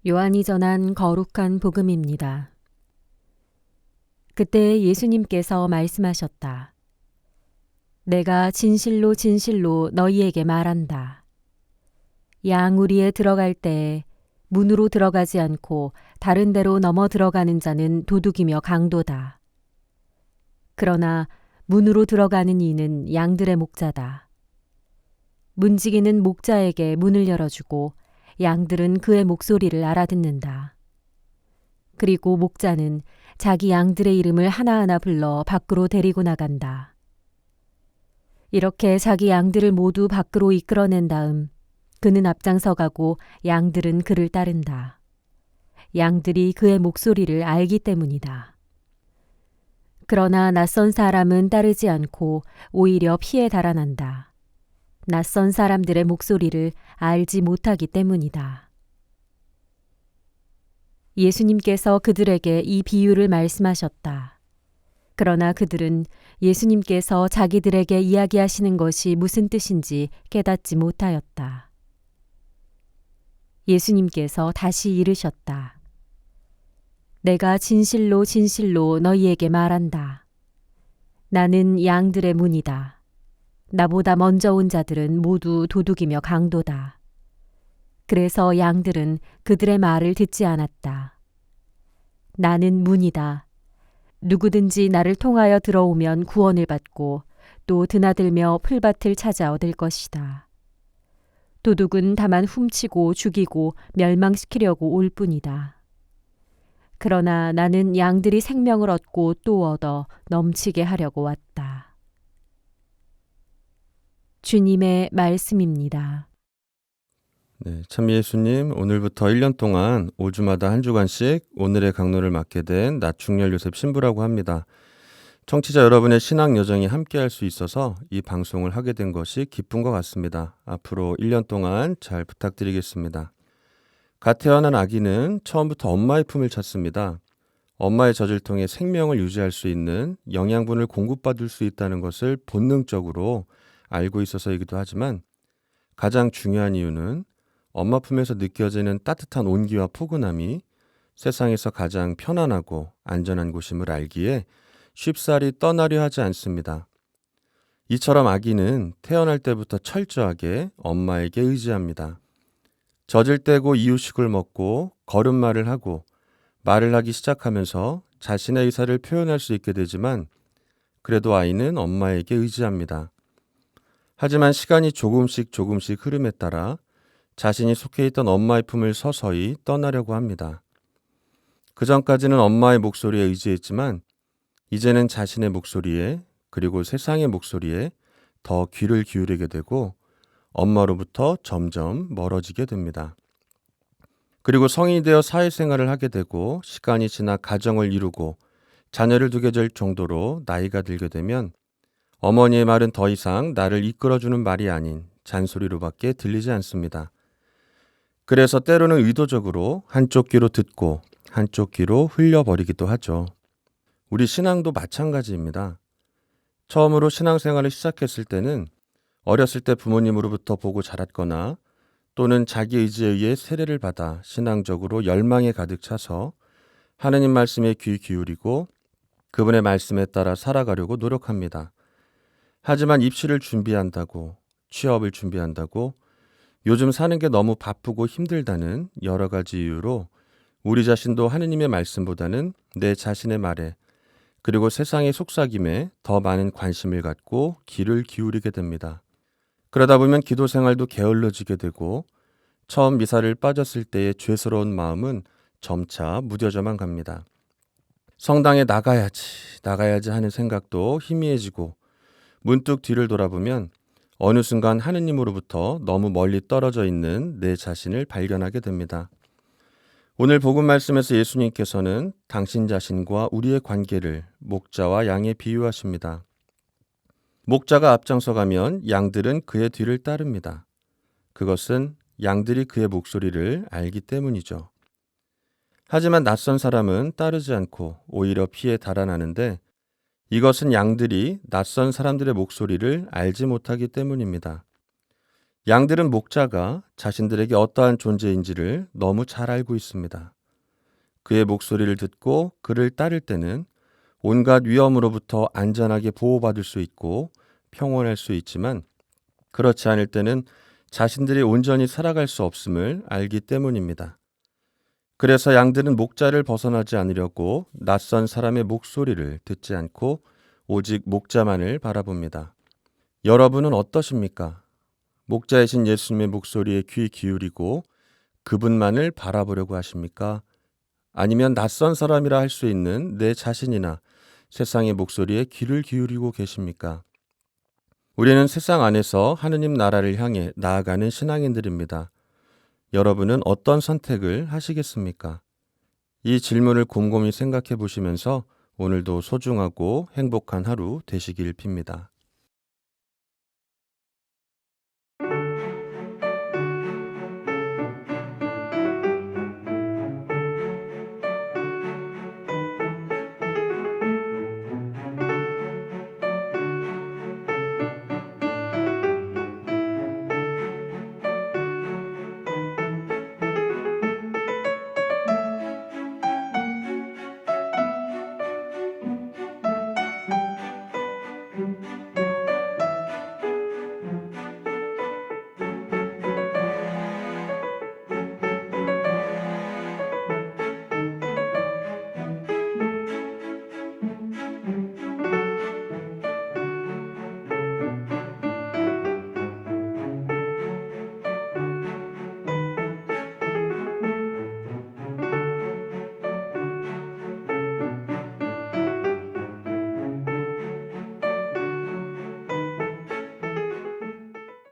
요한이 전한 거룩한 복음입니다. 그때 예수님께서 말씀하셨다. 내가 진실로 진실로 너희에게 말한다. 양우리에 들어갈 때 문으로 들어가지 않고 다른 데로 넘어 들어가는 자는 도둑이며 강도다. 그러나 문으로 들어가는 이는 양들의 목자다. 문지기는 목자에게 문을 열어주고 양들은 그의 목소리를 알아듣는다. 그리고 목자는 자기 양들의 이름을 하나하나 불러 밖으로 데리고 나간다. 이렇게 자기 양들을 모두 밖으로 이끌어낸 다음 그는 앞장서 가고 양들은 그를 따른다. 양들이 그의 목소리를 알기 때문이다. 그러나 낯선 사람은 따르지 않고 오히려 피해 달아난다. 낯선 사람들의 목소리를 알지 못하기 때문이다. 예수님께서 그들에게 이 비유를 말씀하셨다. 그러나 그들은 예수님께서 자기들에게 이야기하시는 것이 무슨 뜻인지 깨닫지 못하였다. 예수님께서 다시 이르셨다. 내가 진실로 진실로 너희에게 말한다. 나는 양들의 문이다. 나보다 먼저 온 자들은 모두 도둑이며 강도다. 그래서 양들은 그들의 말을 듣지 않았다. 나는 문이다. 누구든지 나를 통하여 들어오면 구원을 받고 또 드나들며 풀밭을 찾아 얻을 것이다. 도둑은 다만 훔치고 죽이고 멸망시키려고 올 뿐이다. 그러나 나는 양들이 생명을 얻고 또 얻어 넘치게 하려고 왔다. 주님의 말씀입니다. 네, 참 예수님, 오늘부터 1년 동안 5주마다 한 주간씩 오늘의 강론을 맡게 된 나충렬 요셉 신부라고 합니다. 청취자 여러분의 신앙 여정이 함께할 수 있어서 이 방송을 하게 된 것이 기쁜 것 같습니다. 앞으로 1년 동안 잘 부탁드리겠습니다. 갓 태어난 아기는 처음부터 엄마의 품을 찾습니다. 엄마의 젖을 통해 생명을 유지할 수 있는 영양분을 공급받을 수 있다는 것을 본능적으로 알고 있어서이기도 하지만 가장 중요한 이유는 엄마 품에서 느껴지는 따뜻한 온기와 포근함이 세상에서 가장 편안하고 안전한 곳임을 알기에 쉽사리 떠나려 하지 않습니다. 이처럼 아기는 태어날 때부터 철저하게 엄마에게 의지합니다. 젖을 떼고 이유식을 먹고 걸음마를 하고 말을 하기 시작하면서 자신의 의사를 표현할 수 있게 되지만 그래도 아이는 엄마에게 의지합니다. 하지만 시간이 조금씩 흐름에 따라 자신이 속해 있던 엄마의 품을 서서히 떠나려고 합니다. 그 전까지는 엄마의 목소리에 의지했지만 이제는 자신의 목소리에 그리고 세상의 목소리에 더 귀를 기울이게 되고 엄마로부터 점점 멀어지게 됩니다. 그리고 성인이 되어 사회생활을 하게 되고 시간이 지나 가정을 이루고 자녀를 두게 될 정도로 나이가 들게 되면 어머니의 말은 더 이상 나를 이끌어주는 말이 아닌 잔소리로밖에 들리지 않습니다. 그래서 때로는 의도적으로 한쪽 귀로 듣고 한쪽 귀로 흘려버리기도 하죠. 우리 신앙도 마찬가지입니다. 처음으로 신앙생활을 시작했을 때는 어렸을 때 부모님으로부터 보고 자랐거나 또는 자기 의지에 의해 세례를 받아 신앙적으로 열망에 가득 차서 하느님 말씀에 귀 기울이고 그분의 말씀에 따라 살아가려고 노력합니다. 하지만 입시를 준비한다고, 취업을 준비한다고, 요즘 사는 게 너무 바쁘고 힘들다는 여러 가지 이유로 우리 자신도 하느님의 말씀보다는 내 자신의 말에 그리고 세상의 속삭임에 더 많은 관심을 갖고 귀를 기울이게 됩니다. 그러다 보면 기도 생활도 게을러지게 되고 처음 미사를 빠졌을 때의 죄스러운 마음은 점차 무뎌져만 갑니다. 성당에 나가야지 하는 생각도 희미해지고 문득 뒤를 돌아보면 어느 순간 하느님으로부터 너무 멀리 떨어져 있는 내 자신을 발견하게 됩니다. 오늘 복음 말씀에서 예수님께서는 당신 자신과 우리의 관계를 목자와 양에 비유하십니다. 목자가 앞장서 가면 양들은 그의 뒤를 따릅니다. 그것은 양들이 그의 목소리를 알기 때문이죠. 하지만 낯선 사람은 따르지 않고 오히려 피해 달아나는데 이것은 양들이 낯선 사람들의 목소리를 알지 못하기 때문입니다. 양들은 목자가 자신들에게 어떠한 존재인지를 너무 잘 알고 있습니다. 그의 목소리를 듣고 그를 따를 때는 온갖 위험으로부터 안전하게 보호받을 수 있고 평온할 수 있지만 그렇지 않을 때는 자신들이 온전히 살아갈 수 없음을 알기 때문입니다. 그래서 양들은 목자를 벗어나지 않으려고 낯선 사람의 목소리를 듣지 않고 오직 목자만을 바라봅니다. 여러분은 어떠십니까? 목자이신 예수님의 목소리에 귀 기울이고 그분만을 바라보려고 하십니까? 아니면 낯선 사람이라 할 수 있는 내 자신이나 세상의 목소리에 귀를 기울이고 계십니까? 우리는 세상 안에서 하느님 나라를 향해 나아가는 신앙인들입니다. 여러분은 어떤 선택을 하시겠습니까? 이 질문을 곰곰이 생각해 보시면서 오늘도 소중하고 행복한 하루 되시길 빕니다.